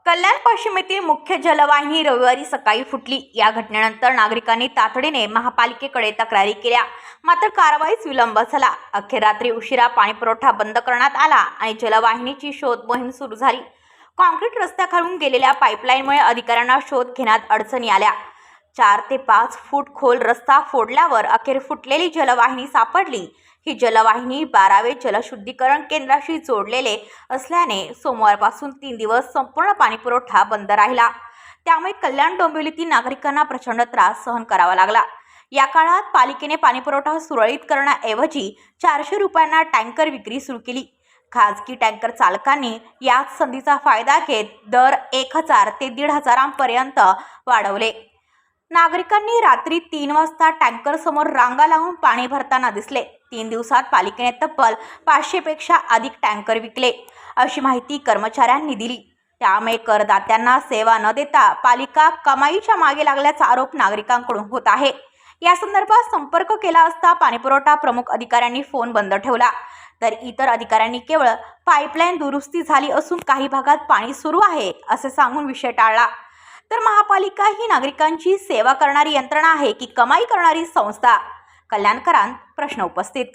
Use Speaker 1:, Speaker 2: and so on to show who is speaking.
Speaker 1: कल्याण पश्चिम येथील मुख्य जलवाहिनी रविवारी सकाळी फुटली। या घटनेनंतर नागरिकांनी तातडीने महापालिकेकडे तक्रारी केल्या, मात्र कारवाईस विलंब झाला। अखेर रात्री उशिरा पाणीपुरवठा बंद करण्यात आला आणि जलवाहिनीची शोध मोहीम सुरू झाली। काँक्रीट रस्त्याखालून गेलेल्या पाईपलाईनमुळे अधिकाऱ्यांना शोध घेण्यात अडचणी आल्या। 4 ते 5 फूट खोल रस्ता फोडल्यावर अखेर फुटलेली जलवाहिनी सापडली। ही जलवाहिनी 12वे जलशुद्धीकरण केंद्राशी जोडलेले असल्याने सोमवारपासून 3 दिवस संपूर्ण पाणीपुरवठा बंद राहिला। त्यामुळे कल्याण डोंबिवलीतील नागरिकांना प्रचंड त्रास सहन करावा लागला। या काळात पालिकेने पाणीपुरवठा सुरळीत करण्याऐवजी 400 रुपयांना टँकर विक्री सुरू केली। खाजगी टँकर चालकांनी याच संधीचा फायदा घेत दर 1000 ते 1500 पर्यंत वाढवले। नागरिकांनी रात्री 3 वाजता टँकर समोर रांगा लावून पाणी भरताना दिसले। 3 दिवसात पालिकेने तब्बल 500 पेक्षा अधिक टँकर विकले, अशी माहिती कर्मचाऱ्यांनी दिली। त्यामुळे करदात्यांना सेवा न देता पालिका कमाईच्या मागे लागल्याचा आरोप नागरिकांकडून होत आहे। या संदर्भात संपर्क केला असता पाणीपुरवठा प्रमुख अधिकाऱ्यांनी फोन बंद ठेवला, तर इतर अधिकाऱ्यांनी केवळ पाईपलाईन दुरुस्ती झाली असून काही भागात पाणी सुरू आहे असे सांगून विषय टाळला। तर महापालिका ही नागरिकांची सेवा करणारी यंत्रणा आहे की कमाई करणारी संस्था? कल्याणकरांत प्रश्न उपस्थित।